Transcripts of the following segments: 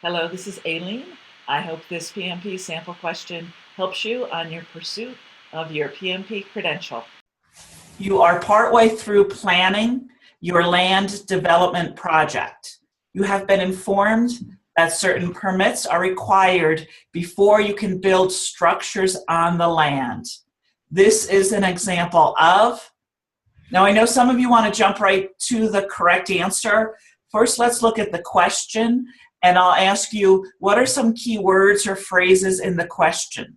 Hello, this is Aileen. I hope this PMP sample question helps you on your pursuit of your PMP credential. You are partway through planning your land development project. You have been informed that certain permits are required before you can build structures on the land. This is an example of, now I know some of you want to jump right to the correct answer. First, let's look at the question, and I'll ask you, what are some key words or phrases in the question?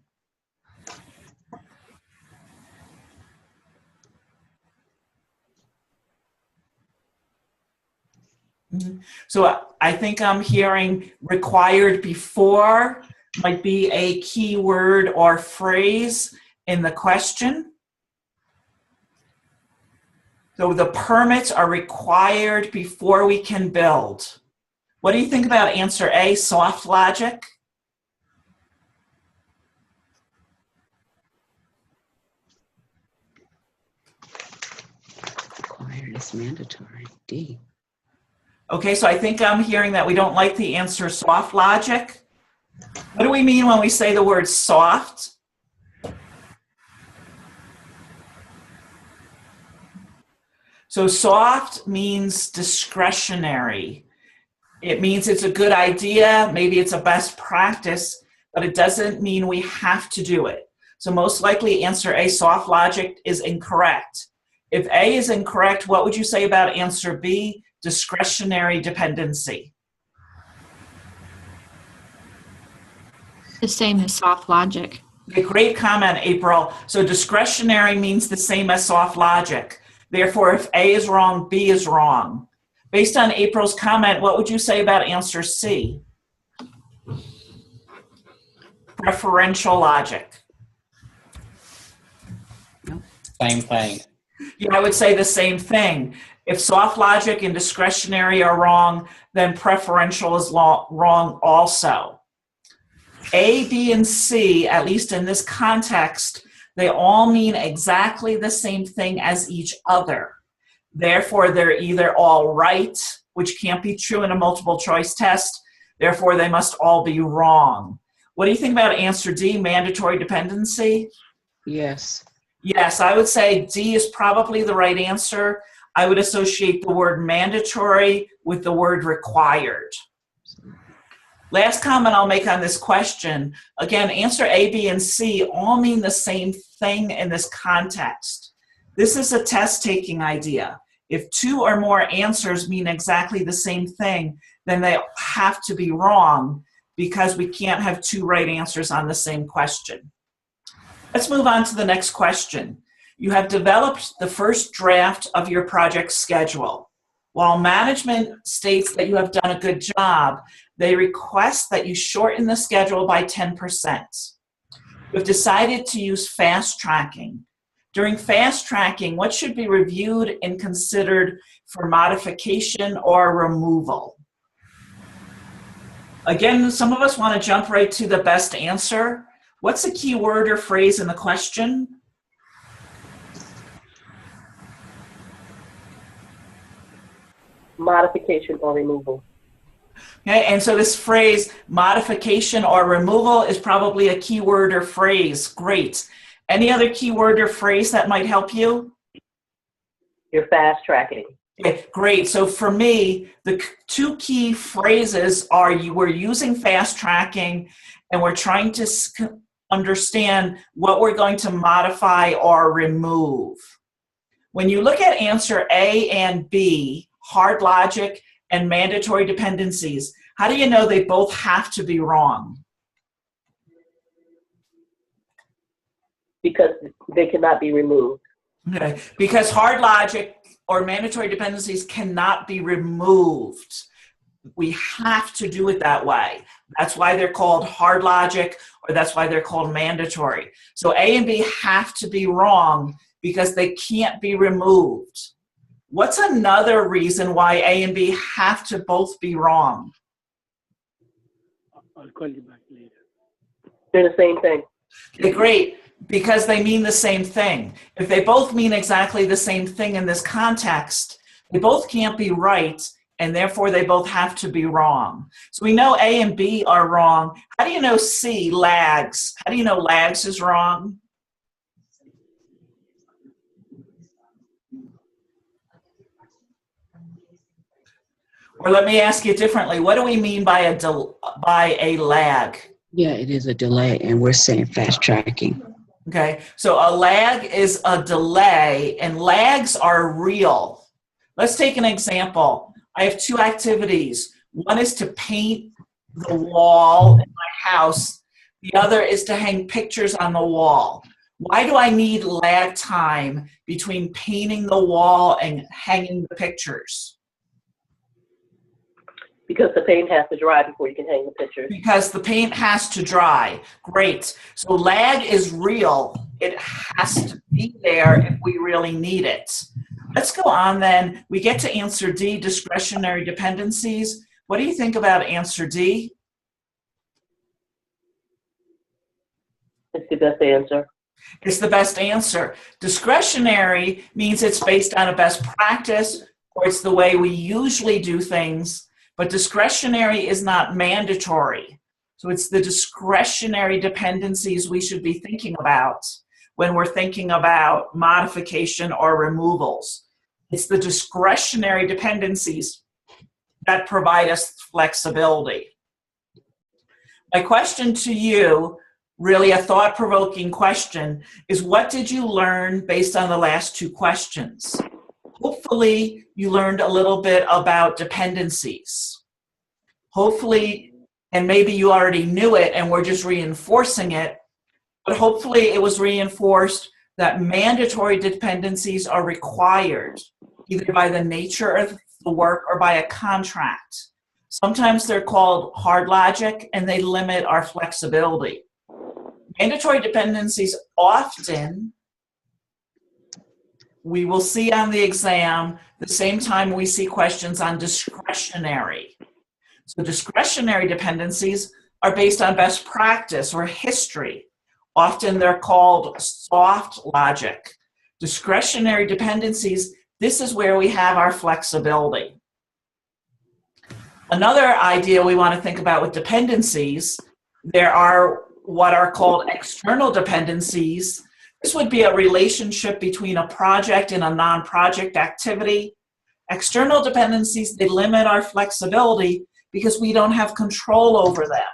So I think I'm hearing required before might be a key word or phrase in the question. So the permits are required before we can build. What do you think about answer A, soft logic? Required is mandatory. D. Okay, so I think I'm hearing that we don't like the answer soft logic. What do we mean when we say the word soft? So soft means discretionary. It means it's a good idea, maybe it's a best practice, but it doesn't mean we have to do it. So most likely answer A, soft logic, is incorrect. If A is incorrect, what would you say about answer B, discretionary dependency? The same as soft logic. Okay, great comment, April. So discretionary means the same as soft logic. Therefore, if A is wrong, B is wrong. Based on April's comment, what would you say about answer C? Preferential logic. Same thing. Yeah, I would say the same thing. If soft logic and discretionary are wrong, then preferential is wrong also. A, B, and C, at least in this context, they all mean exactly the same thing as each other. Therefore, they're either all right, which can't be true in a multiple choice test. Therefore, they must all be wrong. What do you think about answer D, mandatory dependency? Yes. Yes, I would say D is probably the right answer. I would associate the word mandatory with the word required. Last comment I'll make on this question. Again, answer A, B, and C all mean the same thing in this context. This is a test-taking idea. If two or more answers mean exactly the same thing, then they have to be wrong because we can't have two right answers on the same question. Let's move on to the next question. You have developed the first draft of your project schedule. While management states that you have done a good job, they request that you shorten the schedule by 10%. You have decided to use fast tracking. During fast tracking, what should be reviewed and considered for modification or removal? Again, some of us want to jump right to the best answer. What's the key word or phrase in the question? Modification or removal. Okay, and so this phrase, modification or removal, is probably a key word or phrase. Great. Any other key word or phrase that might help you? You're fast tracking. Okay, great. So for me, the two key phrases are we're using fast tracking and we're trying to understand what we're going to modify or remove. When you look at answer A and B, hard logic and mandatory dependencies, how do you know they both have to be wrong? Because they cannot be removed. Okay. Because hard logic or mandatory dependencies cannot be removed. We have to do it that way. That's why they're called hard logic, or that's why they're called mandatory. So A and B have to be wrong because they can't be removed. What's another reason why A and B have to both be wrong? I'll call you back later. They're the same thing. Okay, great, because they mean the same thing. If they both mean exactly the same thing in this context, they both can't be right, and therefore they both have to be wrong. So we know A and B are wrong. How do you know C, lags? How do you know lags is wrong? Or let me ask you differently. What do we mean by a lag? Yeah, it is a delay, and we're saying fast tracking. Okay, so a lag is a delay, and lags are real. Let's take an example. I have two activities. One is to paint the wall in my house. The other is to hang pictures on the wall. Why do I need lag time between painting the wall and hanging the pictures? Because the paint has to dry before you can hang the pictures. Because the paint has to dry. Great. So lag is real. It has to be there if we really need it. Let's go on then. We get to answer D, discretionary dependencies. What do you think about answer D? It's the best answer. It's the best answer. Discretionary means it's based on a best practice, or it's the way we usually do things, but discretionary is not mandatory. So it's the discretionary dependencies we should be thinking about when we're thinking about modification or removals. It's the discretionary dependencies that provide us flexibility. My question to you, really a thought-provoking question, is what did you learn based on the last two questions? Hopefully, you learned a little bit about dependencies. Hopefully, and maybe you already knew it and we're just reinforcing it, but hopefully it was reinforced that mandatory dependencies are required, either by the nature of the work or by a contract. Sometimes they're called hard logic and they limit our flexibility. Mandatory dependencies often we will see on the exam the same time we see questions on discretionary. So discretionary dependencies are based on best practice or history. Often they're called soft logic. Discretionary dependencies, this is where we have our flexibility. Another idea we want to think about with dependencies, there are what are called external dependencies. This would be a relationship between a project and a non-project activity. External dependencies, they limit our flexibility because we don't have control over them.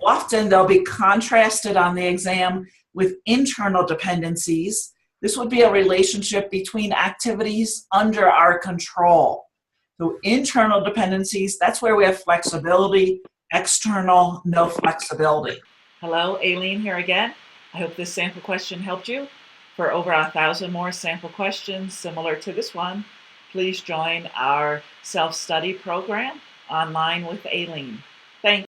Often they'll be contrasted on the exam with internal dependencies. This would be a relationship between activities under our control. So internal dependencies, that's where we have flexibility. External, no flexibility. Hello, Aileen here again. I hope this sample question helped you. For over 1,000 more sample questions similar to this one, please join our self-study program online with Aileen. Thanks.